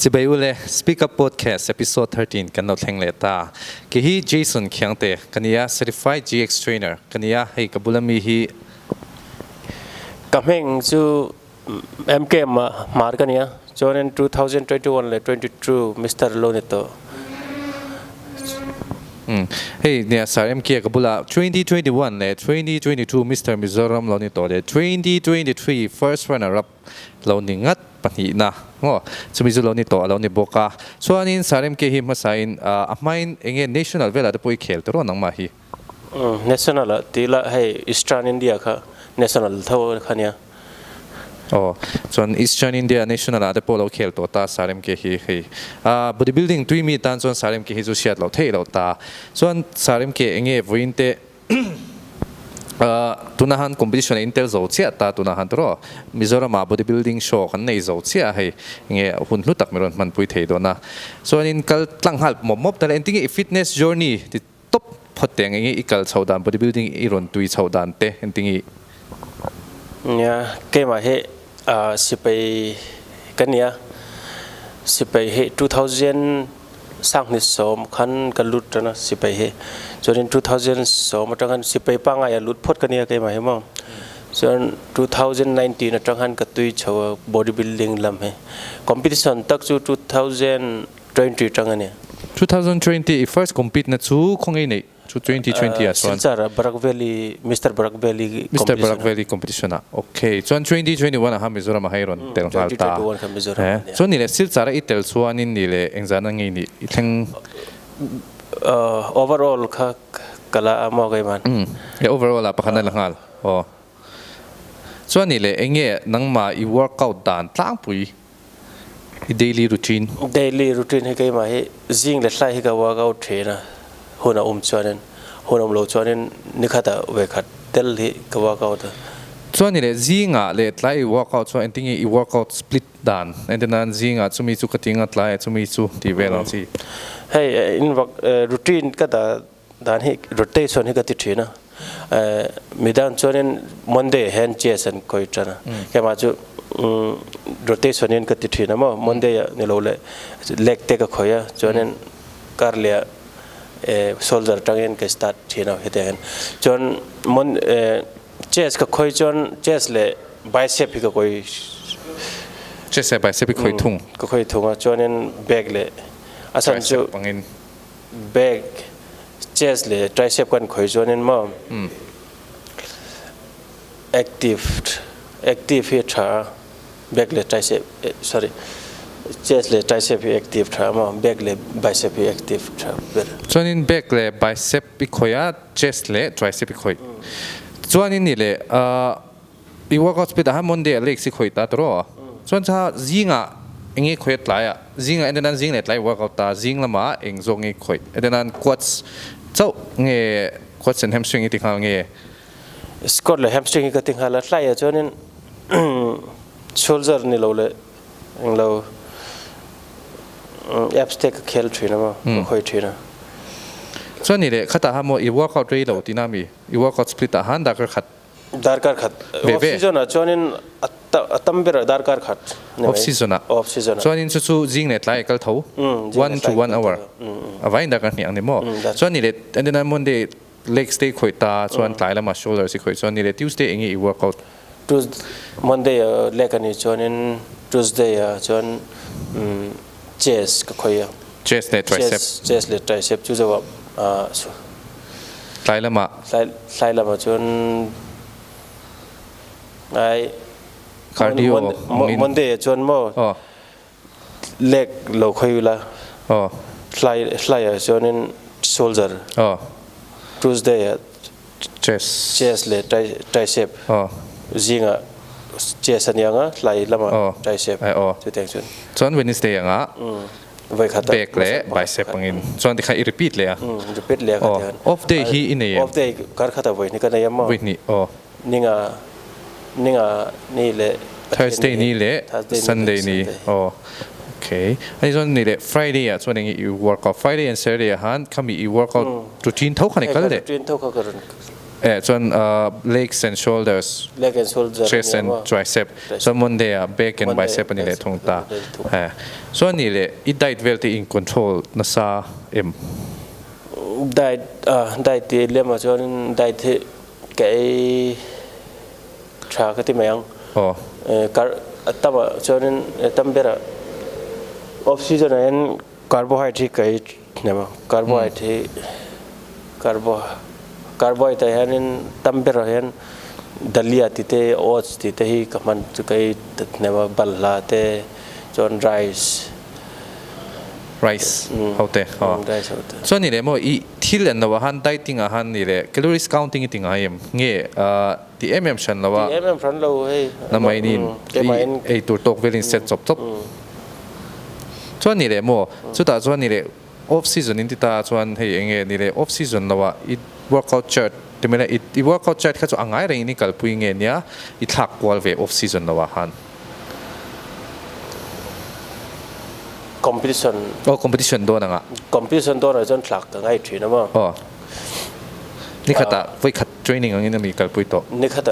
จะไปอุเล SpeakUp Podcast Episode 13กันเราแทงเลตาคือฮีเจสันเขียงเตะกันยา Certified GX Trainer กันยาให้กับบุลมีฮีกับเฮงจูMKมาร์กันเนี่ยจนใน2021เลย22 Mr. Lonetoเฮ้ยเนี่ยสาย MK กับบุลา2021เลย2022 Mr. Mizoram เราเนี่ยตัวเลย2023 First Runner Up เราหนึ่งงัดปนินะโอ้สมัยเราเนี่ยตัวเราเนี่ยบอกว่าส่วนนี้สาย MK หิมาสายไม่เอง National เวลาจะไปแข่งตัวนังมาฮีNational ที่ละให้ Eastern India ค่ะ National เท่าคันเนี่ยส่วน Eastern India National อาจจะพอเราแข่งตัวตาสาย MK ฮีbodybuilding ตุยมีตันส่วนสาย MK ฮีจุดเสียดเราเท่เราตาส่วนสาย MK เองวิ่งเตะตุนหัน competition อินเตอร์โจเซียตาตุนหันตัวมิโซรามา bodybuilding show กันในโจเซียให้หุ่นลุตักไม่รอนมันปุยเทโดนะส่วนนี้ก็ตั้งหัลมอบแต่ละเองที่ fitness journey ที่ท็อปพอดเตียงอีกก็ชาวดาน bodybuilding อีรอนตุยชาวดานเตะเองที่เนี่ยเกมอะไรสิไปกันเนี่ยสิไปให้2000สร้างนิสมขันกันลุดนะสิไปให้จน2002มาจังหันสิไปปังไงลุดพดกันเนี่ยเกมอะไรมั่งจน2019นะจังหันกับตุยชาว bodybuilding ลำให้ competition ตักจู2020จังหันเนี่ย2020 first compete นะชูคงไงเนี่ยชู2020อ่ะส่วนMr. Brak Valley competitionอ่ะโอเคส่วน2021อ่ะฮะมิโซรามาให้รอนเตลมาตาส่วนนี่แหละสิลซาระอีเตลส่วนนี่แหละเอ็งจานังไงนี่ทั้งoverall ค่ะกะละมองไงมันoverall อ่ะประคันนั่นละงั้นส่วนนี่แหละเอ็งนังมาอี workout ด่านตั้งปุยdaily routine ให้ไงมาให้จิงเล็ดไล่ให้กับ workout เทนะหัวหน้าชวนนั้นหัวหน้าโลชวนนั้นนึกขัดเวขัดเตลที่กับ workout ส่วนนี่แหละจิงอ่ะเล็ดไล่ workout ส่วนเอ็นติ้งอี workout split ด่านเอ็นเดนั้นจิงอ่ะจะมีสุขติ้งอ่ะไล่จะมีสุที่เวลาสิให้อินวักroutine ก็ด่านให้ rotation ให้กับติดนะมีด่านชวนนั้น Monday hand chest ก็อีกนะแค่มาจูrotation นี่ก็ติดนะมั้ง Monday นี่เราเลย leg เตะก็คอยชวนนั้นการเลี้ยshoulder ตั้งเองก็ start ที่เราเห็นเห็นจนมันchest ก็คอยจน chest เลย bicep ก็คอย chest เลย bicep ก็คอยทุ่งก็คอยทุ่งจนนั้น back เลยอาศัยจู back chest เลย tricep กันคอยจนนั้นมั้งactive ที่ท่า back เลย tricep sorry chest เลย tricep active ท่ามั้ง back เลย bicep active ท่าส่วนนี้ back เลย bicep อีกคอย chest เลย tricep อีกคอยส่วนนี้นี่เลยอีว่าก็สเปดฮะ Monday เล็กสิคอยตาตัวส่วนถ้าจิงอ่ะเองคอยตายอ่ะจิงอ่ะเอ็นนั้นจิงเนี่ยตายว่าก็ตาจิงละมาเองจงเองคอยเอ็นนั้น quads เจ้าquads and hamstring อีกที่เขาsquat เลย hamstring ก็ติงหาละไล่อ่ะจนนั้น shoulder นี่เราเลยเราabs เทคเคลทรีนะมั้งคอยทรีนะส่วนนี้เลยข้าตาหาโมอี workout เรื่อยเราที่น่ามีอี workout split อาหารดักขัดoff season อ่ะจนนั้นตั้มเบอร์ดักขัด off season อ่ะส่วนนี้สู้จิงเนี่ยไล่ก็เท่า 1 to 1 hour เอาไว้ดักกันอย่างนี้มั้งส่วนนี้เลยอันนั้น Monday legs day คอยตาส่วนไล่ละมา shoulder สิคอยส่วนนี้เลย Tuesday เองอี workout Monday เล็กอันนี้จนนั้น Tuesday จนchest ก็คอยchest เลย tricep จู่จะว่าไล่ละมาจนไอ้ cardio Monday จนมั้งเล็กเราคอยอยู่ละไล่จนนั้น shoulder Tuesday chest เลย tricep จิงอ่ะ chest อันยังอ่ะไล่ละมา tricep จุดแต่งจนส่วน Wednesday อ่ะback เลย bicep ปังอินส่วนที่ใคร repeat เลยอ่ะrepeat เลยก็ได้ off day ฮีอินเนี่ย off day การขัดเอาไว้นี่ก็ได้ยังมั้งนี่นี่เลย Thursday นี่เลย Sunday นี่โอเคอันนี้ส่วนนี่เลย Friday อ่ะส่วนนี้ workout Friday and Saturday อ่ะฮันเขามี workout routine เท่ากันกันเลย routine เท่ากัน ส่วน legs and shoulders leg and shoulder chest and tricep ส่วน Monday back and bicep นี่แหละทงตาส่วนนี่แหละอี diet well ที่ in control นะซาได้ที่เรียกมาส่วนได้ที่แกชาก็ที่ไม่ยังการตั้มส่วนตั้มเบอร์ออฟซีจนนั้นคาร์โบไฮเดรตเนี่ยมั้งคาร์โบไฮเดรตนั้นตั้มเบอร์นั้นดัลลีติเตโอ๊ตติเตฮีก็มันจะก็เนี่ยมั้งบัลลาเตจนไรซ์เขาเตะส่วนนี่แหละมั่วอีที่เล่นเราว่าฮันได้ติงอาหารนี่แหละ calories counting ติงอาหารเงี้ยที่ ชันเราว่าชันเราให้น้ำมันนี่ไอตัวตกเวลินเซ็ตจบส่วนนี่แหละมั่วสุดท้ายส่วนนี่แหละ off season นี่ตาส่วนให้เงี้ยนี่แหละ off season เราว่าอี workout chart ที่มันอี workout chart เขาจะอ่างไงเรื่องนี้ก็พูดเงี้ยเนี่ยอีทักกว่าเว off season เราว่าฮันcompetition competition โดนอ่ะ competition โดนอะไรจนหลักง่ายทีนะมั้งนี่ขัดไว้ขัด training อย่างนี้นะมีการพูดต่อนี่ขัด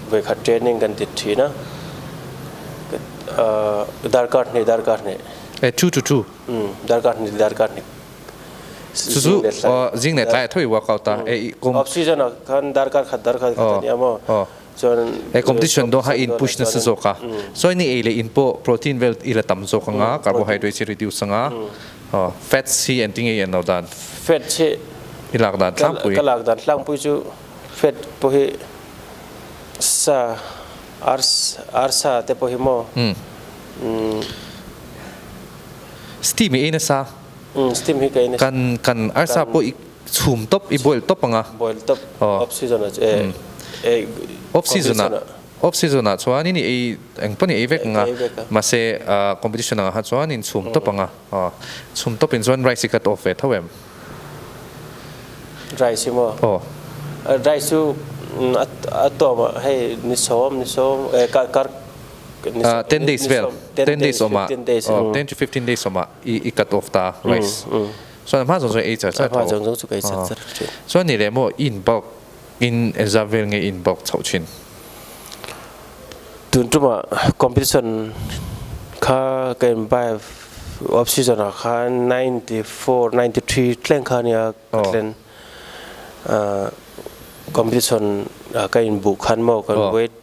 ไว้ขัด training กันติดทีนะดาร์การ์นี่2 ดาร์การ์นี่สู้จริงเนี่ยแต่ถ้าว่าเขาตาoff season คันดาร์การ์เนี่ยมั้งcompetition do ha in push na soka so ni ele in po protein well ila tam soka nga carbohydrates reduce nga fat si and thing e no dan fat che ilak dan tlang pui chu fat po hi sa arsa te po hi mo steam e na sa steam hi kai na kan arsa po chum top I boil top nga boil top off season off season na chuan ni ei engpani evek nga ma se competition nga ha chuan in chum top nga chum top in chuan rice cut off it thawem rice mo rice su atoma hey nisom kar 10 days well 10 days oma 10 to 15 days oma I cut off ta rice so na ma so ei cha so ni le mo in bulk in Aizawl nge in bulk chau chin tun tuma competition kha kan by off season kha 94 93 tleng kha nia tleng competition kan bu khan mo kan weight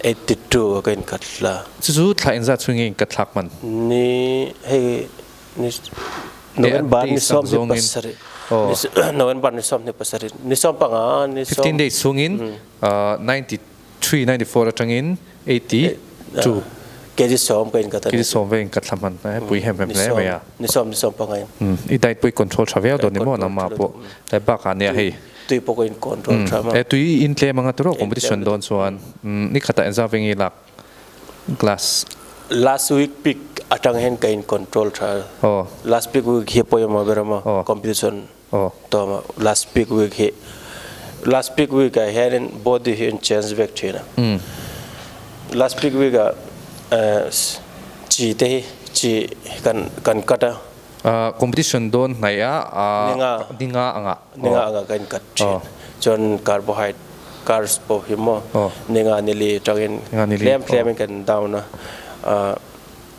82 kan katla chu thla in za chungi katlak man ni hey ni November ni som ni pasari November ni som ni pasari ni som panga ni 15 days sungin 93 94 atangin 82 kg som kan kata kg som ven katlaman pui hem le ya ni som panga I diet pui control travel do ni mo na ma po ta ba ka ne hei tui po in control trama tui in tle manga tro competition don soan ni khata Aizawl ngi lak glass last week pick atang hen kain control trial last week week he poyama berama competition to last week I had in body in change back china last week chi kan kata competition don naya ninga anga kan kat jon carbohydrate carbs po himo ninga nili tangin lem kan down na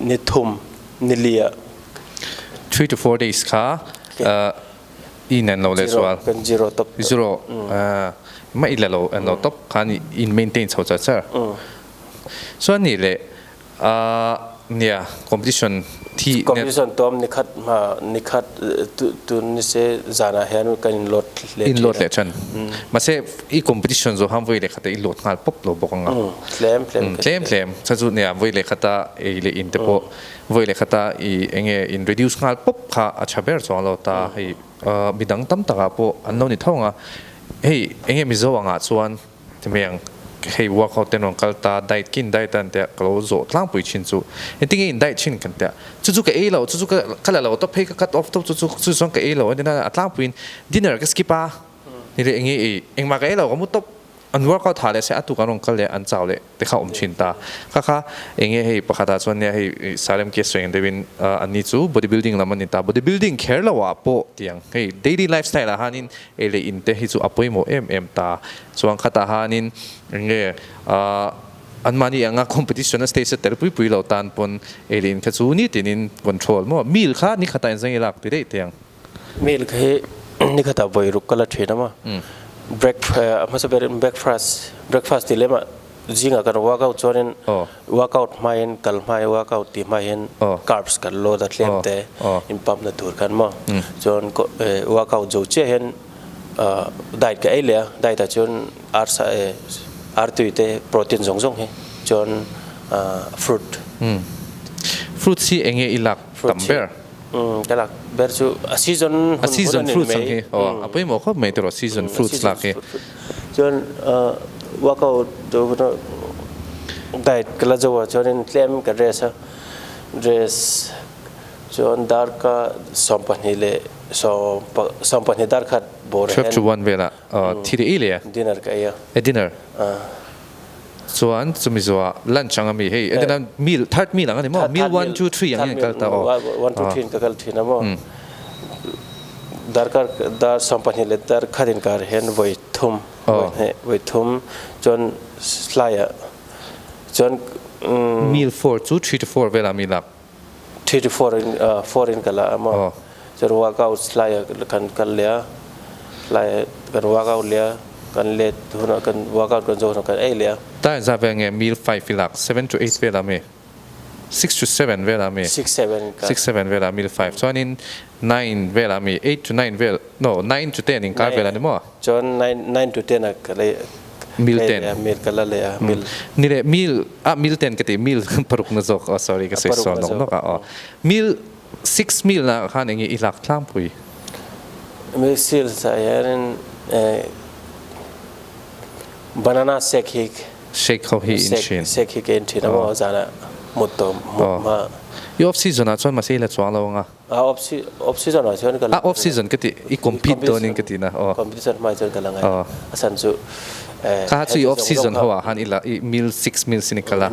ni thum ni lia 3 to 4 days ka in and low as well kan zero top ma ilalo and no top kan in maintain chau cha so ni le nia competition tom ni khat tu ni se zana hen kan in lot le chan ma se I competition zo ham voi le khata I lot ngal pop lo bokanga claim cha zu nia voi le khata e le in te po voi le khata I enge in reduce ngal pop kha acha ber zo lo ta hei midang tam taka po anno ni thonga hei enge Mizoram nga chuan temeng hei workout ten on kalta diet kin diet an te kalo zo tlang pui chin chu eting in diet chin kan te chu ka elo chu ka kala lo to phe ka cut off to chu song ka elo na atlang puin dinner ka skipa ni re enge eng ma ka elo ka mu top อันว่าเขาถ่ายเลยเสียตุกันลงกันเลยอันเจ้าเลยแต่เขาชินตาค่ะเองให้ประกาศส่วนเนี่ยให้สารมเกสเองเดวินอันนี้จู่ bodybuilding ละมันนี่ตา bodybuilding แค่ละว่าโปะเตียงให้ daily lifestyle ละฮานินเอเลอินเตให้จู่อภัยโมตาส่วนข้าตาฮานินเองอันมานี่อ่ะ competition สเตจแต่ละปุยเราตานปนเอเลนข้าจู่นี่ตินิน control มั่วมีลค่านี่ข้าตาอินสังเกตหลักตัวเตียงมีลคือนี่ข้าตาบอยรุกก็ละเทนะมั้งbreakfast ที่เล่มจริงกันworkoutจนworkoutไม่เห็นกัลไม่ workout ที่ไม่เห็น carbs กันโลดัดเล่มแต่อินปั๊มนั่นถูกกันมั้งจนworkoutจู่เช่นdiet ก็ไอ้เลี้ย diet แต่จนตัวเตโปรตีนส่งให้จนfruit ที่เองอีหลักตัมเบอร์แต่ละเบอร์จูseason fruit สังเกตอภัยโมเขาไม่ตัว season fruits หลักเองจนว่าเขาดูได้ก็แล้วจะว่าจนเคลมกับdress จนดาร์กสัมพันธ์เลยสัมพันธ์ดาร์กบอร์12 to 1เวลาที่เดียวdinner ก็ยังdinner ส่วนสมิจัว lunch ยังมีให้แต่นั้น meal third meal อะไรมั้ง meal 1 2 3อย่างนี้ก็ต่อ1 2 3ก็กลทีนะมั้งดาร์กดาร์สัมพันธ์เลยดาร์กดินการเห็นไว้ทุ่มจนสไลด์จนmeal 4 to 3 to 4เวลามีหลัก3 to 4 in กันละมั้งจนว่าเขาสไลด์กันเลี้ยสไลด์กันว่าเขาเลี้ยกันเล็ดหัวกันว่าเขากันโจนกันเลี้ยแต่จะเป็นไง meal 5หลัก7 to 8เวลามี6 to 7เวลามี6 7เวลา meal 5ส่วนนี้9เวลามี8 to 9เวลา no 9 to 10 in การเวลานี่มั้งจน9 to 10ก็เลย meal 10 meal กันละเลยmeal นี่แหละ meal 10ก็ตี meal ปรุกนะจ๊กsorry ก็เสียส่วนน้องก็meal 6 meal นะข้าอย่างงี้อีหลักทั้งปุย meal 6saya ini banana shake เขาให้อินชิน shake in China mau sana mutom ma off season อ่ะส่วนมาสิเลยส่วนเราไงoff season อ่ะส่วนกันoff season ก็ตีอี compete ตัวนึงก็ตีนะcompetition มาส่วนกันละไงสันสุข้าที่ off season หัวหันอีละ meal 6 meal สินิกละ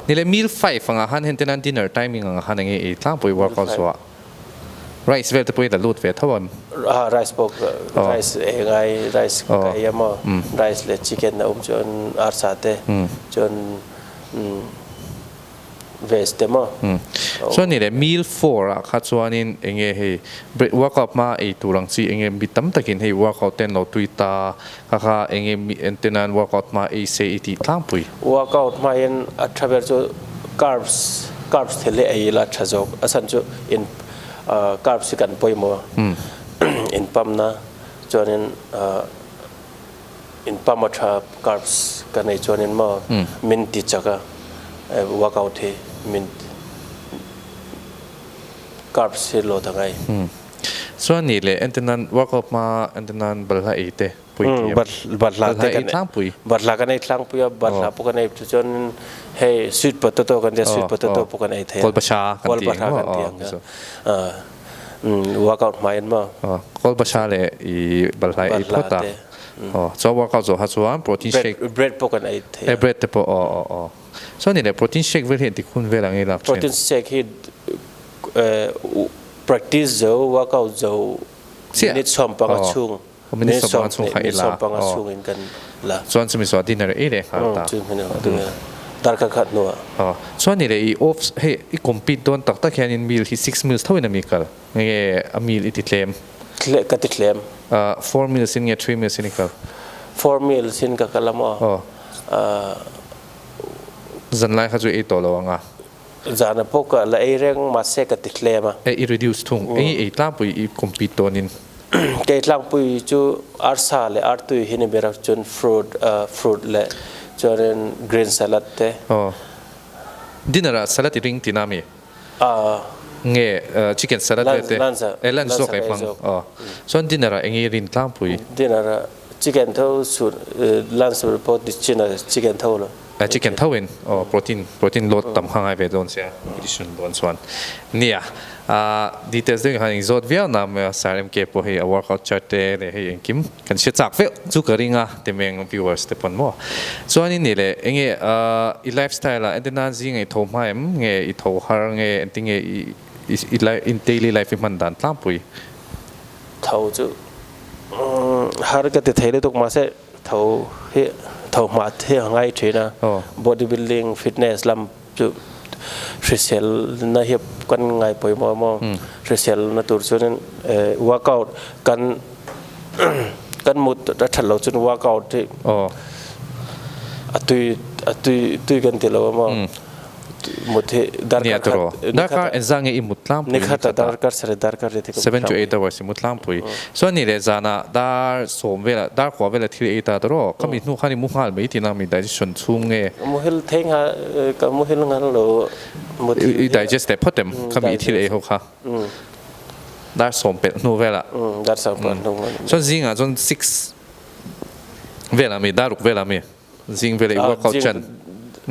นี่เลย meal 5ฟังหันเห็นแต่นั้น dinner timing หันอย่างงี้ทั้งปุย workout สัวrice เวลาปุยแต่ลูดเวทเท่าวันrice พวก rice ไง rice ไก่ยามอ rice เลย chicken นะจนอาร์ซาเต้จนเวสเตมั้งส่วนนี้เลย meal 4อ่ะข้าส่วนนี้เองให้ workout มาไอตัวรังสีเองบิดตั้มตะกินให้ workout เต้นเราตุยตาข้าเองมีเอ็นเตนัน workout มาไอเซอีที่ทั้งปุย workout มาเอ็นอัตราเบอร์จู carbs เทเลไอละชะจกอาศัยจู in carbs กันปุยมัว in ปั๊มนะจนin ปั๊มอัตรา carbs กันในจนมัวมินติจักworkout ที่มินcarbs ที่โลทั้งไงส่วนนี้เลยเอ็นเตนัน workout มาเอ็นเตนันบัลลาเอเต้ปุยบัลลาทั้งปุยบัลลากันในทั้งปุยบัลลาพวกกันในจนให้ sweet potato กันเดียว sweet potato พวกกันในเทียงกอลบาชากันเทียงworkout มาเอ็นมั้งกอลบาชาเลยอีบัลลาเอพุตตาส่วน workout ส่วนฮัสวาน protein shake bread พวกกันในเทียงbread แต่พอส่วนนี้เลย protein shake เวลาเห็นที่คุณเวลาไงล่ะ protein shake ที่practice จะ workout จะนิดสมปังชุ่งนิดสมปังชุ่งให้ละชุ่งกันละส่วนสมิสวา dinner เอเลยครับจุดนี้ดาร์กขัดนัวส่วนนี้เลยอี off เฮ้อี compete โดนตักตะแค่นี้ meal ที่6 meals เท่านั้นมีกันไงmeal อีติดเลมก็ติดเลม4 meals นี่3 meals นี่กัน4 meals นี่กันละมั้งจันไล่เขาจะอีตัวเราไงจานพวกละไอเรื่องมาเสกติดเลมอ่ะไอ reduce ทุ่งไอตั้งปุยอี compete ตัวนี้เกล้างปุยจูอาร์ซาเลยอาร์ตุยหินเบรักจน fruit เลยจน green salad เต้dinner salad ริงที่น้ามีเงี้ย chicken salad เต้ลันซ์ก็ไอ้ฟังส่วน dinner เงี้ยริงตั้งปุย dinner chicken เท่าสุดลันซ์พอดิชิน chicken เท่าเลย chicken เท่าเองโปรตีนลดต่ำข้างไอเวดอนเสียดิฉันโดนส่วนเนี่ยดีเทลซึ่งhan exot via na me sarem ke po he workout chart te le he kim kan shi chak ve chu karinga te meng viewers te pon mo so ani ni le enge I lifestyle la endena jing ei tho ma em nge I tho har nge ting e in daily life man dan tlam pui tho chu har ka te thele tok ma se tho he tho ma the ngai thina bodybuilding fitness lam chu resell na hiệp kan ngai poi mo resell na tur chuan workout kan mut da thalo chun workout ti atui kan ti lo mo mut he darkar enzang e mutlam ni khata darkar sare darkar re 7 to 8 hours mutlam pui so ni le zana dar som vela dar khwa vela thil e ta ro kami nu khani mu hal mai tina mi digestion chung nge mu hil theng ha ka mu hil ngal lo mu digest te photem kami thil e ho kha dar som pe nu vela dar som pe nu so zinga zon 6 vela mi daruk vela mi zing vela workout chan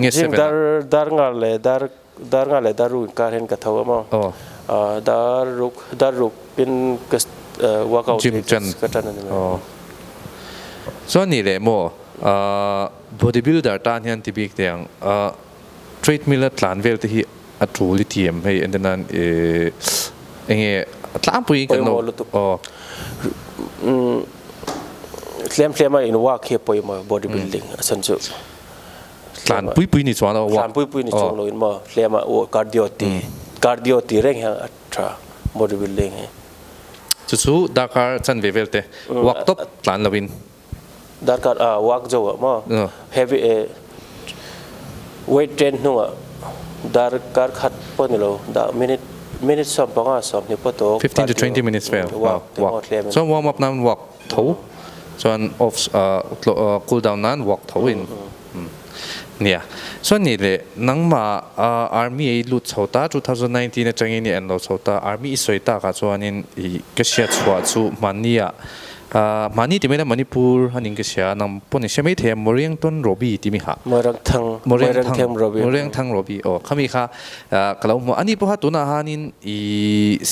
nge jing dar ngal le daru ka hen ka thawa mo daruk pin workout gym chan so ni le mo bodybuilder ta hian ti bik teng treadmill tlan vel te hi atuli tm hei endenan enge tlam pui kan no tlem in work he poi mo bodybuilding asan chu tlan pui ni chuan wa tlan pui ni chong lo in mo tlema cardio ti reng ha atra bodybuilding he chu dakar chan vevel te walk top tlan lawin darkar walk jo mo heavy weight train no darkar khat pon lo da minute som panga som ni poto 15 to 20 minutes fail walk so warm up nan walk tho so off cool down nan walk tho inเนี่ยส่วนนี้เลยนังมาarmy ลุดชาวตา2019เนี่ยจังนี้อันเราชาวตา army สวยตากับส่วนนี้ก็เสียชัวชูมันเนี่ยมันนี่ที่ไม่ได้มณิปูร์ฮันนิงก็เสียนำปนเสียไม่เทียมมอริงต้นโรบีที่มีค่ะมอริงทังโรบีโอ้เขามีค่ะก็เราอันนี้พอฮัตัวน่ะฮันนิน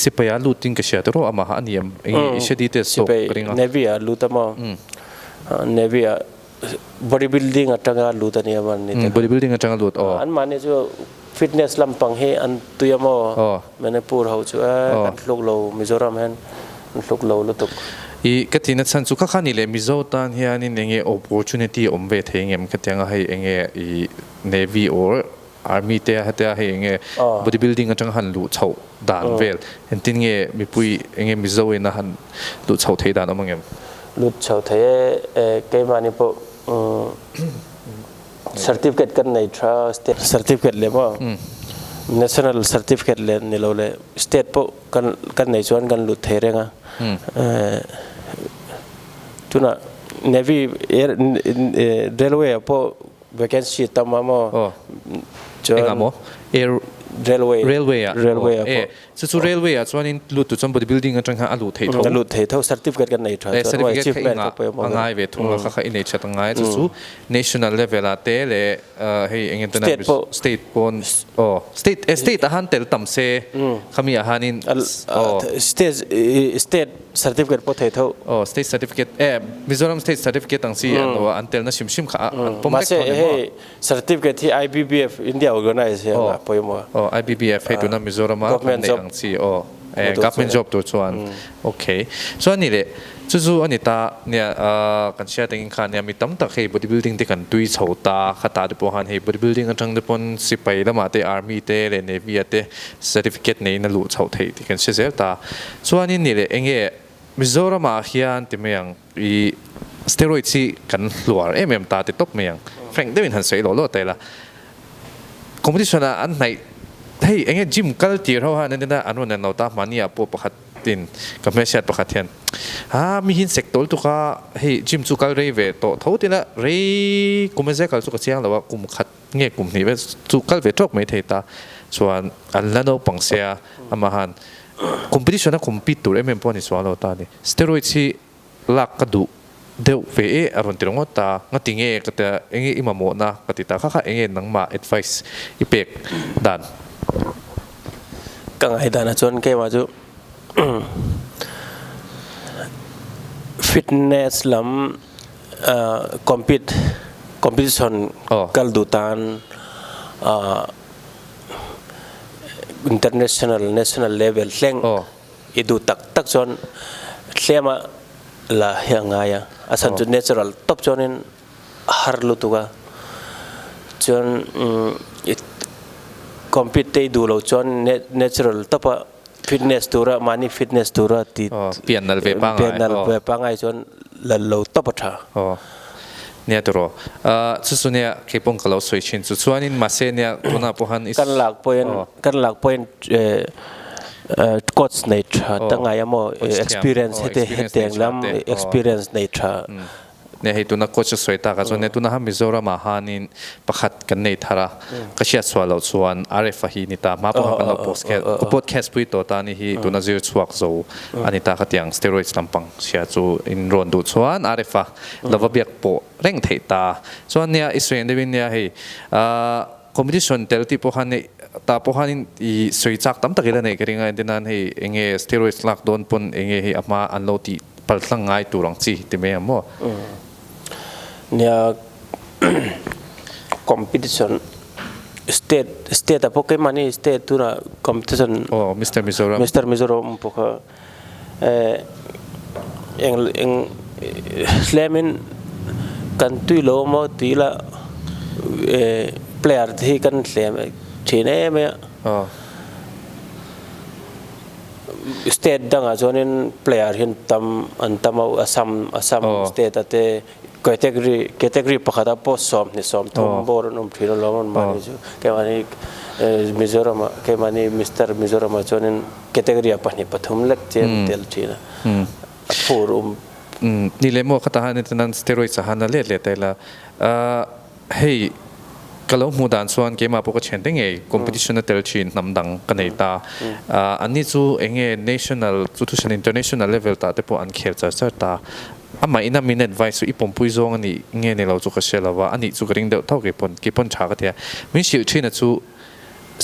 สิบยาลุดทิ้งก็เสียตัวอามาฮันนี่เสียดีเตสโตกริงอ่ะเนวิอาลุดมาเนวิอาbodybuilding atanga luta ni man ni bodybuilding atanga lut an mane jo fitness lampang he an tuyamo manipur ho chu an hlok lo Mizoram han hlok lo lutuk I katina chan chu kha khani le mizo tan hian in enge opportunity omve thengem khatyanga hei enge I navy or army te hatia hei enge bodybuilding atang han lu chho dan vel entin nge mipui enge mizo ina han lu chho thei dan amangem lu chho thei ke mani po certificate kan nei tra state certificate le mo national certificate le ni lo le state po kan nei chuan kan lu thei renga tuna navy air railway po vacancy tamamo engamo air railway chu railway chuan in lu tu chom bodybuilding atang ha alu thei tho certificate kan nei tra certificate angai ve thung kha kha inei chat angai chu national level ate le hei international state pon state a han tel tam se khami a hanin state certificate po thei tho state certificate Mizoram state certificate ang si ano antel na sim kha ma se hey certificate hi IBBF India organize ya po mo IBBF hey tu na Mizoram government job si government job tu chuan okay so ani le chu ani ta ne kan sia tengin khan ya mi tam tak hei bodybuilding te kan tui chhota khata de po han hei bodybuilding atang de pon sipai lama te army te le navy te certificate nei na lu chho thei ti kan se ta so ani ni le enge Mizoram a hian ti meyang I steroid si kan luar ta te top meyang frank devin han sei lo te la competition an nai hei enge gym culture ho han na anu na no ta mania po pakhat tin ka me shat pakhat hian mi hin sector tu ka hei gym chu kal rei ve to thotina rei kumeze kal chu ka chiang lawa kum khat nge kum ni ve chu kal ve tok mai thei ta chuan an lano pangsia ama han competition na compete tur pon ni swalo ta ni steroid si lak ka du เดี๋ยวเวอารมณ์ตรงว่าตางติงก็แต่เองอิมาโมนะปฏิตาข้าเองนังมา advice อีเป็กดันกังไอ้ดานะจนแกมาจุฟิตเนสลำcompetition กัลดูตานinternational national level เล่งอีดูตักจนเชื่อมาละยังไงอ่ะอาศัยจุด natural ตบจนฮาร์ลุตุกะจนcompete ดูเราจน natural ตบะ fitness ตัวระมันนี่ fitness ตัวระติเปลี่ยนนั่นไปปังไงจนเราตบะท่าเนี่ยตัวสุดเนี่ยเคปงกับเราสวยชินส่วนนี้มาเซเนี่ยตัวน่าพหันกันหลักพอยcoach nature ตั้งไงมั่ว experience เหตุเตียงล้ำ experience nature เนี่ยให้ตัวนักโค้ชสวยตาก็ส่วนเนี่ยตัวน่ามิโซรามาฮานินประคัดกันในทาระก็เชื่อส่วนเราส่วนอาร์เอฟฮีนิตามาพหันเราโพสแคสต์ปุยตัวตานี่ฮีตัวน่าจะสวกโซอันนี้ตาขัดยังสเตียรอยด์ลำปังเชื่อจูอินรอนดูส่วนอาร์เอฟเราว่าเบียกโปเร่งเทตาส่วนเนี่ยอิสราเอลเดวินเนี่ยให้competition เตลที่พหันเนี่ยตาพหันอีสวยจักตั้มตะกี้แล้วเนี่ยก็เรื่องอะไรนั่นให้เองสเตียรอยด์ลักโดนปนเองให้อามาอันโลตีปัลลังไงตัวรังสีที่ไม่มั่วเนี่ย competition state แต่พวกแกมันนี่ state ตัวน่ะ competition Mr. Mizoram พวกเองสเลมินกันตุยโลมาตีละplayer ที่กันสเลมที่ไหนไหมstate ดังอ่ะจนนั้น player เห็นตำเอาassam state แต่ category ประคัตพอซ้อมนี่ซ้อมทุ่มบอลนุ่มที่เราล้อมันมานี่จูแค่มันนี่Mizoramแค่มันนี่ Mr. Mizoram จนนั้น category ปะนี่ปฐมเล็กเจนเดลทีนะฟูรุมนี่เลยมั่วขัดหันนี่ตอนนั้นสเตียรอยด์สหันนั่นเละแต่ละเฮ้ยก็แล้วมูดานส่วนเกมมาพวกเช่นเองcompetition นั่นเตลชินนำดังกันในตาอันนี้จูเอง national จูทุกชนิด international level ตาแต่พวกอันเคลจะเจอตาอามาอินามิน advice อีปุ่มปุยซงอันนี้เงี้ยในเราจูก็เชื่อแล้วว่าอันนี้จูกระดิ่งเดียวเท่ากี่ปนฉากเดียมิชิวชินะจู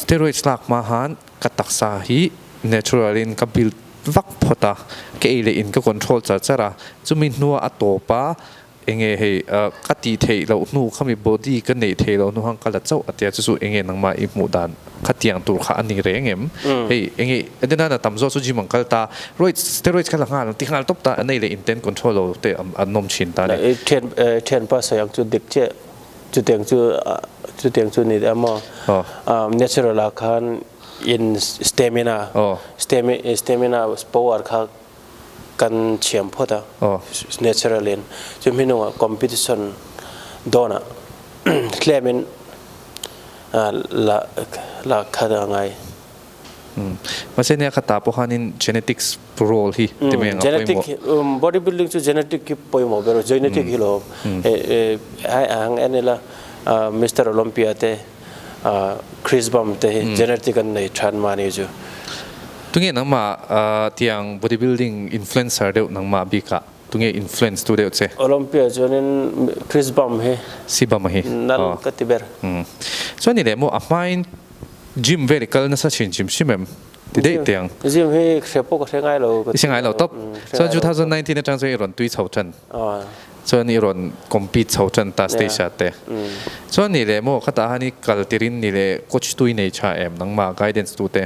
สเตียรอยด์หลักมาหันกัตักษาฮี natural อินกับบิลวักพอตาเกลี่ยอินก็ control จะเจอระจูมินัวอัตโตปาเองให้กัดตีเทเราหนูเขามี body กันในเทเราหนูหังกัดเจ้าอัตยาจู่เองนังมาอีหมู่ดานขัดยังตัวขาอันนี้เร่งเฮ้ยเองอันนั้นน่ะทำโซ่สุจิมังกัลตารอยสเตียรอยด์กันหลังงานที่งานตบตาอันนี้เลย intent control เราเตะอันนมชินตาเนี่ยเทียนภาษาอย่างจุดเด็กเจ้าจุดเตียงจุดนี่แต่ว่าnatural ละคัน in stamina power ค่ะกันเชียมพอดnatural เองจนพี่น้อง competition โดนเคลมินละคัดยังไงมาเช่นเนี่ยขัดตาพวกนี้ genetics role ที่ที่ไม่ยัง genetic bodybuilding จู genetic ที่ปอยหมดเบอร์ genetic ที่เราอันนี้ละMr. Olympia เตChris Bum เต genetic กันในชั้นมานี่จูตรงนี้นังมาที่ยัง bodybuilding influencer เดียวนังมาบิกะตรงนี้ influence ตัวเดียวเช่โอลิมปิกจนนั้นคริสบัมเฮซีบัมเฮนั่นก็ติเบอร์ส่วนนี้เลยมั่วอ่ะไม่จิมเวริคอลนั่นสักชิ้นจิมใช่ไหมที่ได้ที่ยังจิมเฮเชฟพวกเชียงไงเราเชียงไงเราท็อปส่วน2019เนี่ยจังส่วนอีรอนตุยเฉาจันส่วนอีรอนคอมพิวต์เฉาจันตาสเตชันเตส่วนนี้เลยมั่วข้าตาฮันนี่กัลติรินนี่เลยโคชตุยในชาเอ็มนังมา guidance ตัวเต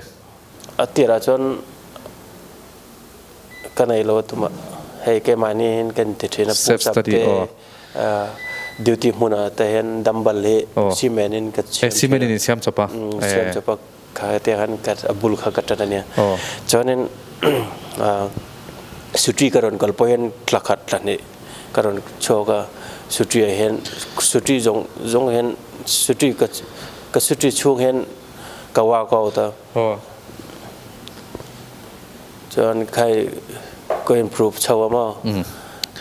อัติราชนกันในโลตุมาให้แกมานี่เห็นกันติดนะปุ๊บสับเตดิวตี้มุนาแต่เห็นดัมเบลเฮซีเมนินกัดซีเมนินเสียมจับปะเสียมจับปะข้าเตะหันกัดอับบุลข้ากัดนั่นเนี่ยจนนั้นสุดที่การันกัลพอเห็นคลักขัดนั่นนี่การันโชว์ก็สุดที่เห็นสุดที่จงเห็นสุดที่ก็สุดที่ช่วงเห็นก็ว่าก็เอาแต่จนใครก็ improve ชาวมา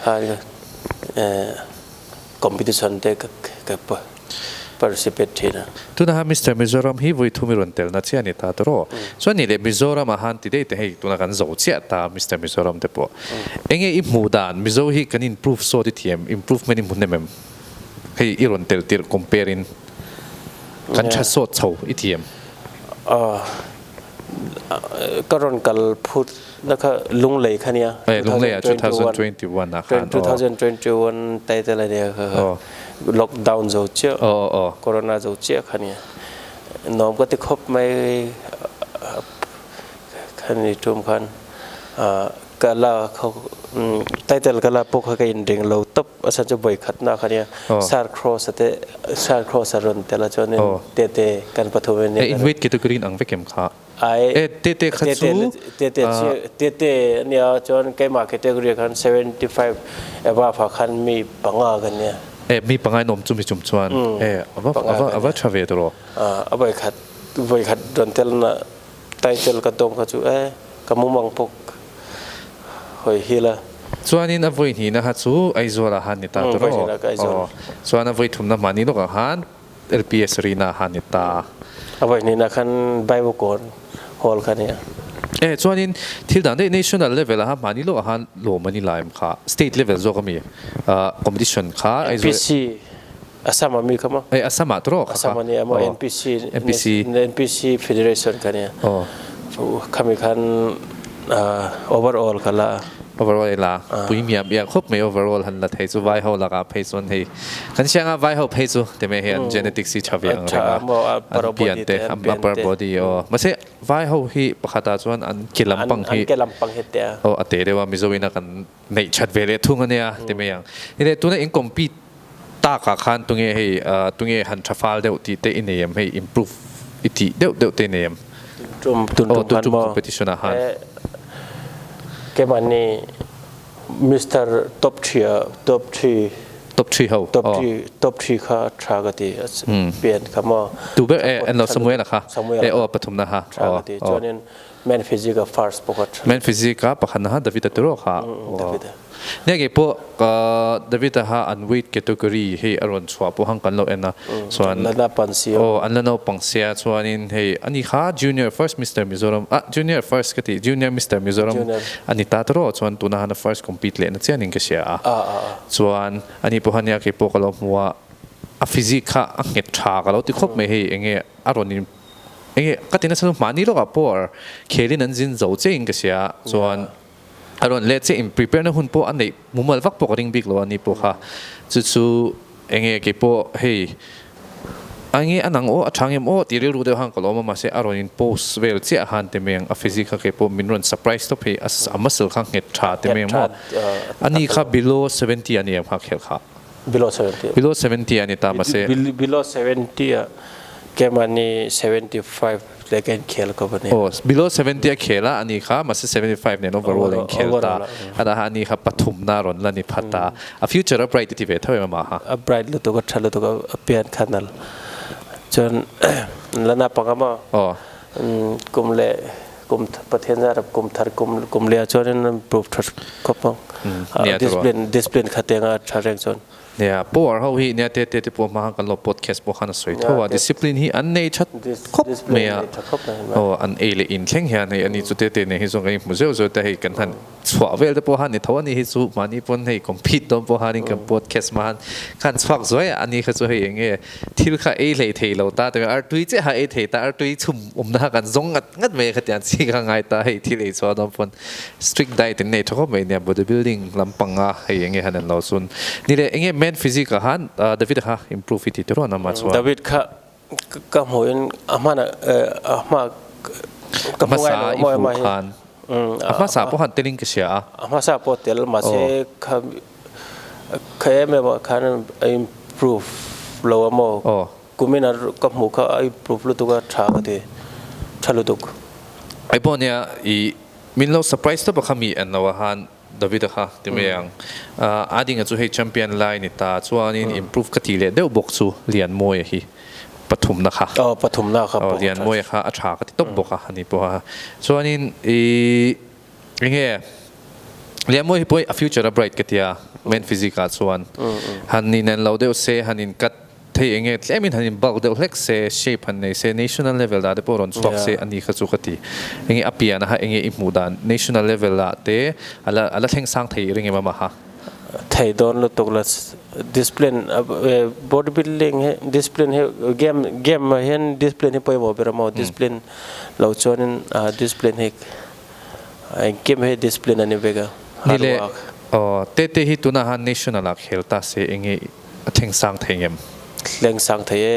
ฮะcompetition เด็กกับ participate ทีนะตุนะฮะมิสเตอร์มิโซรัมฮีวุยทุมิรุนเตลนัดเชียนี่ตาตรอส่วนนี่เลยมิโซรัมอาหารที่ได้แต่ให้ตุนะกันโจเชียตามิสเตอร์มิโซรัมเดปอเองอิมูดานมิโซฮีกัน improve โซดิทีเอ็ม improvement มุนเนมให้อิรุนเตลติร์ comparing กันชัดโซดโซอีทีเอ็มก็รอนกันพูดนะครับลุงเลยคันเนี้ยลุงเลยอ่ะ2021นะครับ2021แต่แต่ละเดียวคือล็อกดาวน์โจเชียโควิดโจเชียคันเนี้ยน้องก็ติดคบไม่คันนี้ทุ่มคันก็ลาเขาแต่แต่ละก็ลาพวกเขาก็ยินเร่งเราตับอาจารย์จะบ่อยขัดหน้าคันเนี้ยซาร์ครอสแต่ซาร์ครอสรอนแต่ละจวนเนี่ยเตะกันปฐมเนี่ยอินวิทกิตุกรีนอังเวกเข็มขาเตขัดสู้เตเนี่ยจนแกมาแคตตากรีคัน75ว่าฝากคันมีปังอากันเนี่ยมีปังไงนมจุ่มจุ่มชวนว่าทราเวตรอบ่อยขัดโดนเตลน่ะไตเตลกระดงเขาจู่กำมุมังพกหอยฮิละส่วนนี้นับวันนี้นะฮะสู้ไอโซลาฮันนิตาตรอส่วนนับวันทุ่มน้ำมันนี่ลูกอาหาร LPS รีนาฮันนิตาวันนี้นะคันไบเบิลโกนฮอลคันเนี่ยส่วนนี้ที่ดังได้ national level ฮะมันนี่ลูกอาหารโลมันนี่ลายมั้งค่ะ state level ก็มีcompetition ค่ะ NPC อาสามีครับมั้งอาสาตรออาสาเนี่ยมั้ง NPC Federation คันเนี่ยคำคันoverall กันละ overall ละปุยมีอ่ะอยากครบไม่ overall หันละเทสุไวเขาละกับเพส่วนให้ขันเชียงอ่ะไวเขาเพสุแต่ไม่เห็น genetics ที่ชอบอย่างไรก็เปลี่ยนเตะupper body ไม่ใช่ไวเขาที่ประคัตส่วนอันกิลำปังที่อันเตะเรียกว่ามิโซวินากันในชัดเวลทุ่งอันเนี้ยแต่ไม่ยังนี่เลยตัวนี้เองคอมพิวตาขาขันตรงนี้ให้ตรงนี้หันทราฟาลเดียวที่เตะอินเนียมให้ improve อีกทีเดียวเตะเนียมจุ่ม competition อาหารแกมันนี่มิสเตอร์ท็อปทรีค่ะทรากติเปลี่ยนคำว่าดูแบบอันเราสมุยนะคะปฐมนะฮะทรากติจนนี้แมนฟิสิกส์ฟาร์สปกติแมนฟิสิกส์ปะคันนะฮะดาวิดตัวค่ะเนี่ยกี่พวกดาวิดฮะอันวิดแคตตากรีให้อารมณ์สวาพวกหังกันเราเองนะส่วนอันละปังเสียอันละปังเสียส่วนนี้ให้อันนี้ค่ะ Junior First Mr. Mizoram Junior First ก็ที่ Junior Mr. Mizoram อันนี้ตาตัวส่วนตัวนั้น First Compete เลยนะเจ้านี่ก็เสียส่วนอันนี้พวกหันเนี่ยกี่พวกเราหัวฟิสิกส์อังเกตชากันเราที่ครบไม่ให้เองอารมณ์นี้เองก็ที่นั่นสนุกมันนี่เราก็พอเคลินันจินโจเจงก็เสียส่วนอารมณ์เล็กเช่น prepare นะหุ่นพวกอันนี้มุมมองฟักพวกริ่งบิ๊กเราอันนี้พวกค่ะจู่ๆเองกี่พวกเฮ้ยอันนี้อันนั้นช่างยังที่เรื่องรู้เดี๋ยวหังก็เรามาเสียอารมณ์ post เวลเจ้าหันเต็มยังฟิสิกส์กี่พวกมินรัน surprise ตัวพี่มัสล์ข้างเห็ดชาเต็มยังมั้งอันนี้ค่ะ below 70อันนี้ยังพักเขียนค่ะ below 70อันนี้ตามมาเสีย below 70แกมันนี่75เล็กเขียนก็เป็นbelow 70เขียนละอันนี้ค่ะมาเสีย75เนี่ย overall เขียนตาอันนี้ค่ะปฐมนารอนละนี่พัตตา future bright ที่เวทเท่าไหร่มาฮะ bright ลุตัวก็ชัดลุตัวก็เปลี่ยนขนาดจนแล้วนับปังก็มากลุ่มเล่กลุ่มประเทศอาหรับกลุ่มทาร์กลุ่มเลี้ยจนนั้นปลูกทัดก็ปังdisciplineขัดยังชาเรงจนเนี่ยพวกเราที่เนี่ยเตะพวกมากันเรา podcast พวกนั้นสวยเท่าว่า discipline ที่อันนี้ชัดครบเมียอันเอเลอินแข็งเฮียในอันนี้จุดเตะเนี่ยที่ส่งกันมุเซลจุดแต่ให้กันทันสวาเวลแต่พวกนั้นเนี่ยเท่านี้ที่สุมานี่พวกให้ compete ตอนพวกนั้นกัน podcast มากันสวักสวยอันนี้คือสวยอย่างเงี้ยที่เราเอเลเทเราตาแต่ว่าตุยเจ้าเอเทตาตุยชุ่มหน้ากันซงงัดเมย์ขัดยันสิ่งง่ายตาให้ที่เลยสวาตอนพวก strict diet เนี่ยทุกคนเนี่ย bodybuilding ลำปังอ่ะให้อย่างเงี้ยฮันเราส่วนนี่เลยอย่างเงี้ยฟิสิกส์ฮันดาวิดค่ะ improve ที่ตัวนั้นมาส่วนดาวิดค่ะก็หอยอามาก็มาสาอีกผู้ฮันมาสาผู้ฮันเตลิงก็เสียมาสาผู้เตลมาเสียค่ะไม่ว่าค่ะ improve เราว่าโมกูไม่น่าก็หมูค่ะ improve รู้ตัวช้าก็ดีช้ารู้ตัวไอ้พวกเนี้ยมินเรา surprise ตัวเขามีอันว่าฮันดาวิดค่ะที่ไม่ยังดิ้งจะให้แชมเปี้ยนไลน์นี่ตาส่วนนี้ improve ก็ทีเลยเดี๋ยวบอกสู่เรียนมวยที่ปฐมนะคะปฐมนะครับเรียนมวยค่ะอาชาก็ที่ต้องบอกค่ะนี่พวกส่วนนี้ยังไงเรียนมวยพวก future bright ก็ที่main physical ส่วนฮันนี่นั่นเราเดี๋ยวเซฮันนี่กัดเท ที่เองเล่มินหันบอกเดี๋ยวเล็กเซเชฟหันในเซ national level ได้ปรนสวกเซอันนี้คือสุขตีเองอภิญนะฮะเองอิมูดาน national level ละเตะอะไรแท่งสร้างไทยเรื่องมาฮะไทยโดนลุตุกละ discipline bodybuilding discipline game มาเห็น discipline ให้ไปหมดไปแล้วมั้ง discipline เราชวนdiscipline ให้เกมให้ discipline อันนี้เบก้านี่เลยเตะฮิตุนะฮะ national ละเฮลตาเซเองแท่งสร้างไทยเองเรื่องสร้างไทย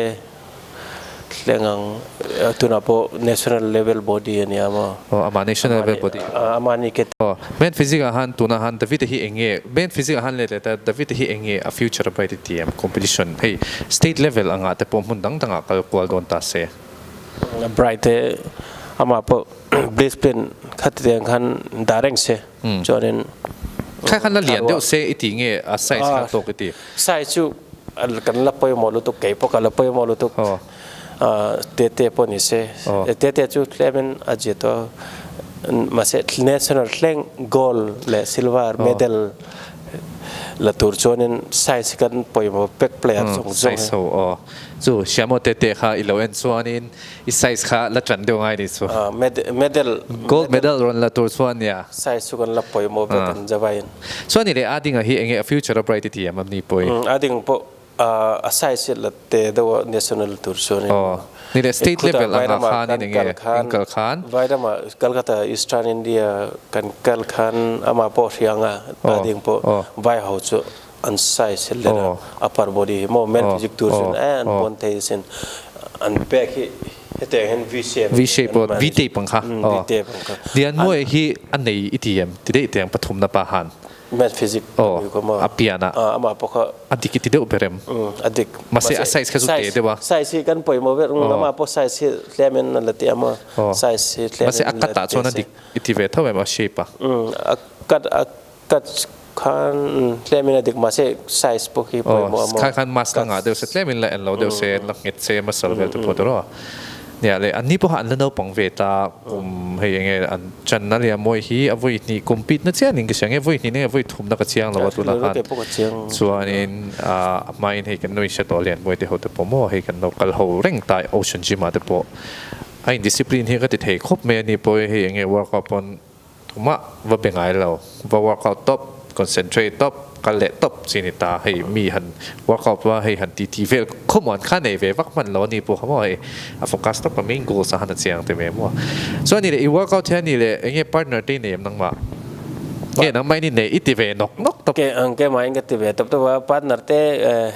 เรื่องตัวนับ national level body อันนี้มาอามา national level body อามานี่ก็เบนฟิสิกอาหารตัวนั้นดับวิธีเองเบนฟิสิกอาหารเลยแต่ดับวิธีเองfuture bright team competition ให้ state level อ่ะแต่ผมมุ่งดังก็กวาดโดนตาเซ่ bright อามาพอ discipline ขัดเรียงขันดาร์เร่งเซ่จอนั้นใครขันละเลียนเดี๋ยวเซ่อีทีไซส์ขันโตกี่ทีไซส์ชูกันละไปหมดลุตุกเก็บพวกกันละไปหมดลุตุกเตะปนิเซ่เตะชูเล่เป็นอาจิตมาเสร็จ national เล่ง gold และ silver medal ละตัวจนไซส์กันไปหมดเป็กเปลี่ยนส่งไซส์จู่เชื่อมเตะค่ะอีโลเอนส่วนนี้อีไซส์ค่ะละจันเดียวไงดิส่วนmedal gold medal รอนละตัวส่วนเนี่ยไซส์กันละไปหมดเป็นจะไปส่วนนี้เลยอาดิ้งอ่ะที่เองfuture bright ที่มันนี่ไปอาดิ้งพอไซส์ละเตะตัว national tour ส่วนนี้นี่เลย state level อ่ะข้านี่เองกัลคานไว้ได้มากัลกัตEastern India กันกัลคานอามาพอเรียงอ่ะอาดิ้งพอไว้เขาจะอันไซส์เลยนะ upper body โมเมนต์ฟิสิกตัวส่วนบนเทสินอันแบกที่แต่เห็น V shape V tape ปังค่ะเดียนมวยที่อันไหนอีทีเอ็มที่ได้เตียงปฐมนปาหันแมทฟิสิกอภิญนะมาพวกอดีตที่เดียวเปรมอดีตมาเสียไซส์แค่สุดเดียววะไซส์กันไปมาเวรมาพวกไซส์เล่มนั่นแหละที่มาไซส์เล่มมาเสียอากาศส่วนนั้นดิอีทีเวทเท่าไหร่มาเชฟอ่ะอากาศขันเล่มนั่นดิมาเสียไซส์พวกที่ไปมาขันมาสกังอ่ะเดี๋ยวเสร็จเล่มนั่นแหละเราเดี๋ยวเสร็จลักเงินเสร็จมาสรุปตัวพอตัวเนี่ยเลยอันนี้พอหันแล้วปังเวตาให้ยังไงอันจันนั่นเลยมวยฮีอวัยนี่คอมพิวต์นั่นเสียนิ่งก็เสียงอวัยนี่เนี่ยอวัยทุ่มนักเสียงเราตัวละกันส่วนนี้มาอินให้กันหน่วยเฉลี่ยเรียนมวยที่เขาจะพอมอให้กันเราคัลเขาเร่งตายโอเชียนจิมาเดี๋ยวพอไอ้ดิสซิปลินที่ก็ติดให้ครบเมื่อนี่พอให้ยังไงว่าเขาปนถูกมั้ยว่าเป็นไงเราว่าเขาท็อปคอนเซนเทรตท็อปกันเละตบสินิตาให้มีหันว่าเขาว่าให้หันทีเวลข้อมูลข้าในเววักมันแล้วนี่พวกเขาว่าโฟกัสต้องกับเมนโกสหันเสียงแต่เมื่อว่าส่วนนี้เลยว่าเขาแทนนี่เลยไอ้เงี้ยพาร์ทเนอร์ที่เนี่ยนั่งมาเนี่ยนั่งไม่นี่เนี่ยอีทีเวนกตบแกมาอิงกับทีเวตบตัวว่าพาร์ทเนอร์เต้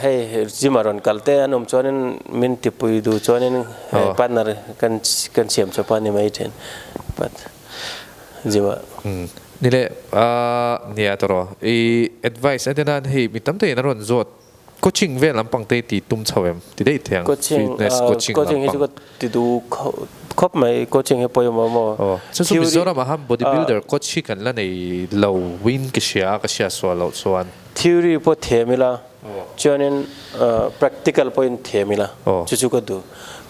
ให้จิมารอนกัลเต้อันนั้นส่วนนั้นมินติปุยดูส่วนนั้นพาร์ทเนอร์กันเสียมชอบอันนี้ไม่เห็นปัดจิมานี่แหละเนี่ยตัวเราadvice อันนั้นให้มีตั้งแต่นั่นรอนจด coaching เวลาปังเตะตีตุ้มเฉาเอ็มที่ได้เถียง coaching ให้ก็ติดดูครบไหม coaching ให้พอยมาซึ่งมิโซรามาฮัม bodybuilder coaching กันแล้วในเราวินก็เชียส่วนเราส่วน theory พอเทียมิละจนนั้นpractical พอเทียมิละจู่ๆก็ดู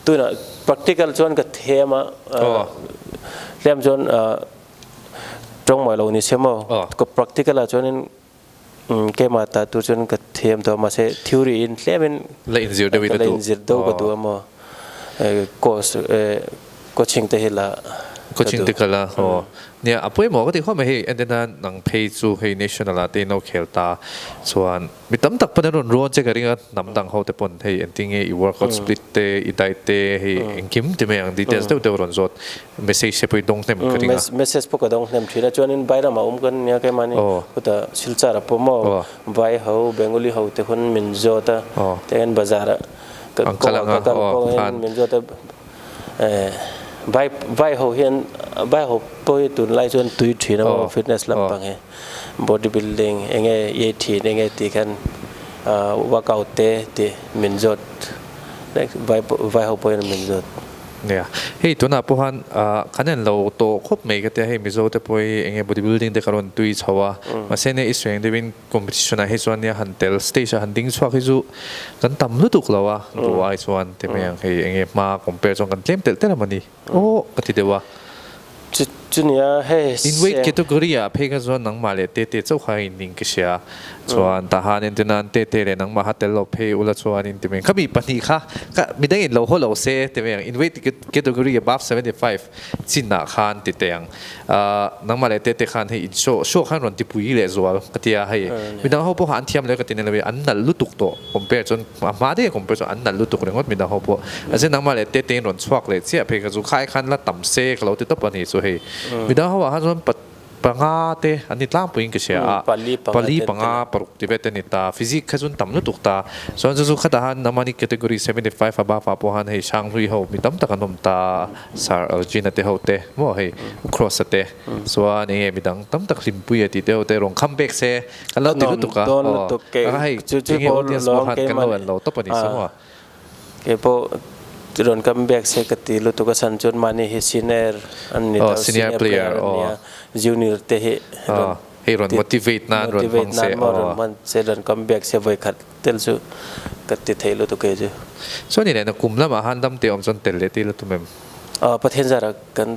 ตัวน่ะ practical จนก็เทียมาเริ่มจนตรงหมายเราเนี่ยใช่ไหมก็ practical แล้วจนนั้นแกมาตัดตัวจนก็เทียมตัวมาเสีย theory เล่เป็นเล่นซิลเดวิดดูก็ดูมาcoaching เตะละ coaching เตะละเนี่ยอ่ะพวกหมอก็ที่เขาไม่ให้อันนั้นหนังเพย์จูให้ national เตะนกเขลตาส่วนมีตั้มตักปนรอนเจกันยังนำดังเขาเตะปนให้อันที่เงี้ย workout split เตะอีได้เตะให้เอ็งคิมที่ไม่ยัง details เตะรอนจด message ไปดงเต็มกันยัง message พวกก็ดงเต็มทีละจวนนี้ใบละมากันเนี่ยแค่มันนี่ก็แต่ศิลป์ผมว่าใบเขาเบงกอลีเขาเตะคนมินโจตะเตะกันบาซาร์ก็มินโจตะใบเขาเห็นใบเขาไปตุนไล่จนตุยทีนะว่าฟิตเนสลำพังเอง bodybuilding เองไงทีเองไงตีกันว่าเก่าเตะตีมินจดใบเขาไปมินจดเนี่ยเฮ้ยตัวน่ะพวกฮันคะแนนเราโตครบไม่ก็แต่ให้มิโซแต่พอเองไง bodybuilding เด็กการันตุยชัวมาเส้นในอิสราเอลเดี๋ยวเป็น competition ให้ส่วนเนี่ยฮันเตลสเตชันฮันดิ้งสวักให้จู่กันต่ำลุตุกแล้ววะตัวไอ้ส่วนแต่ไม่ยังให้เองมา compare จนกันเต็มเตลละมันนี่โอ้ก็ที่เดียววะจ จุดนี้ให้ in weight category อ่ะเพก็ส่วนนังมาเลยเตเจ้าใครนิ่งก็เชียส่วนทหารเนี่ยจะนั่นเตเลยนังมาฮัตเตลเพอุลส่วนนี่ที่มันเขามีปัญหาก็มีได้ยินเราหัวเราเซ่ที่มัน in weight category above 75จินนาคานติดเตียงนังมาเลยเตคานให้อินโชข้างรอนที่ปุยเลยส่วนก็ที่ให้มีดังเขาพวกอันเทียมเลยก็ที่นั่นเลยอันนั้นลุตุกโตผมเปิดจนมาได้ผมเปิดจนอันนั้นลุตุกเลยก็มีดังเขาพวกอันเช่นนังมาเลยเตรอนสวกเลยเสียเพก็สุขายคันละต่ำเซ่เราติดต่อปัญหาส่วนให้มีดังเขาว่าเขาส่วนปังอาเตอันนี้ล่างปุ่นก็เชียปลีปังอาปรุกที่เวทนิตาฟิสิกส์ส่วนต่ำนุตุกตาส่วนสุขตาหันน้ำมันอีก category 75 above พอหันให้ช่างลุยเขามีตั้มตะกันนมตาสารจีนเตเขาเตมั่วให้ครอสเตส่วนนี้มีดังตั้มตะคลิมปุยติเตเขาเตลงคัมเบกเซ่กันแล้วติดนุตุกอ่ะให้จริงๆออเดียนส์มาหันกันเราต้องปฏิเสธว่าเก็บโดนคัมแบ็กเซกติลุตุกสันจนมานี่เฮซีเนอร์อันนี้ตัวซีเนียร์เพลเยอร์จูเนียร์เตะให้รอน motivate นานรอนฟังเสียมันเซดอนคัมแบ็กเซไว้ขัดเตลซูกัดติดเทลุตุกเกจูส่วนนี้เนี่ยกลุ่มละมาหันดำเตะอมจนเตลเลติลุตุเมมประเทศจาระกัน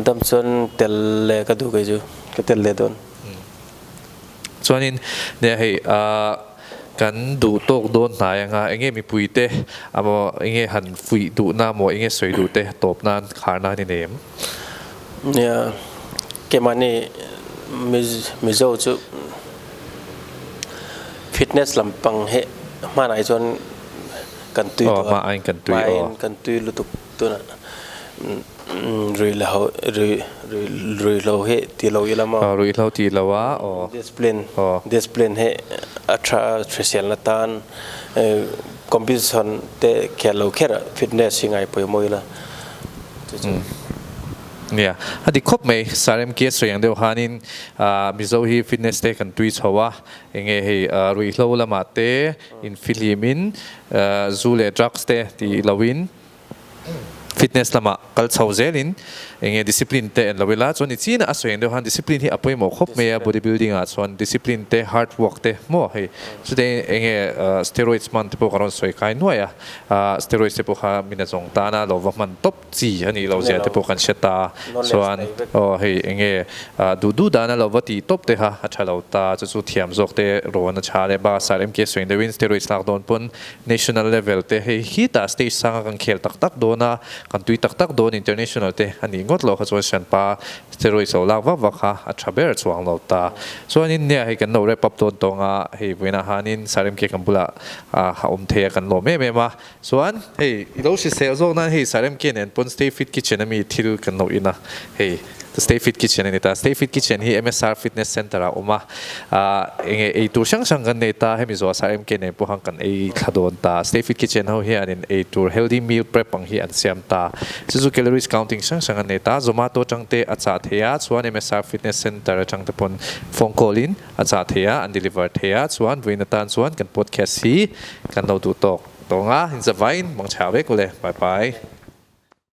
ดำจนเตลเลกัดดูเกจูกัดเตลเลดอนส่วนนี้เนี่ยให้กันดูโต๊ะโดนหนายังไงเองมีปุยเตะอ่ะบ่เองหันฟุยดูหน้าหมอเองสวยดูเตะตบนานขาหน้านี่เนมเนี่ยเกี่ยมันนี่มิโซจูฟิตเนสลำปังเฮมาไหนจนกันตุยตัวมาไอ้กันตุยลุตุตัวน่ะรุยเราเฮตีเราอยู่ละมั้งรุยเราตีเราวะdisciplineเฮอัตราเทรเซียนละตานcompetition เตะแค่เราแค่ฟิตเนสยังไงไปมวยละเนี่ยฮัดดิครบไหมสารเอ็มเกสส่วนอย่างเดียวฮานินมิโซฮีฟิตเนสเตะกันตุยชัวเองให้รุยเราละมาเตะอินฟิลิมินซูเลดรักสเตะที่ลาวินฟิตเนสละมาคัลชาวเซลินเองดิสซิปลินเตะเราเวลาส่วนนี้จีนอ่ะส่วนอย่างเดียวฮันดิสซิปลินที่อภัยหมอครบไหมบอดี้บิลดิ้งอ่ะส่วนดิสซิปลินเตะฮาร์ดวอร์กเตะมั่วให้สุดท้ายเองสเตียรอยด์มันที่พวกเราสวยกายน้อยอ่ะสเตียรอยด์ที่พวกเขามีในสองตานะเราว่ามันท็อปจีอันนี้เราเจอที่พวกกันเชตาส่วนให้เองดูดานะเราว่าที่ท็อปเตะฮะอัจฉริยะตาจะสู้เทียมจอกเตะโรนัชาเลบาสารเอ็มเกสส่วนเดียววินสเตียรอยด์หลักโดนปน national level เตะให้ฮีตาสเตจสังกังเคลตักโดนนะกันตุยตักโดน international เตะอันนี้งดเราเขาส่วนฉันป้าสเตียรอยด์เราว่าว่าค่ะอัจฉริยะส่วนเราตาส่วนนี้เนี่ยให้กันเราเรียบปรับตัวตรงอ่ะให้เวลาหานินสารเอ็มเกกันบุละหาเทียกันโลเม่มาส่วนให้เราสิเซลล์นั้นให้สารเอ็มเกเนี่ยปน stay fit kitchen มีที่รู้กันเราอินะให้ stay fit kitchen นี่ตา stay fit kitchen ที่ MSR fitness center อ่ะมาเองไอตัวช่างกันเนี่ยตาให้มีส่วนสารเอ็มเกเนี่ยพวกhanกันไอขดอนตา stay fit kitchenเขาเฮียนี่ไอตัว healthy meal prep บางทีอันเสียมตาจู่ๆ calories counting ช่างกันเนี่ยตา Zomato จังเตะอาจารย์เทียส่วน MSR fitness center จังเตะปนฟงโคลินอาจารย์เทียอัน deliver เทียส่วนวินาทีส่วนกัน podcast กันเราดูตกตรงอ่ะอินสไวน์มองชาวเวกเลยบาย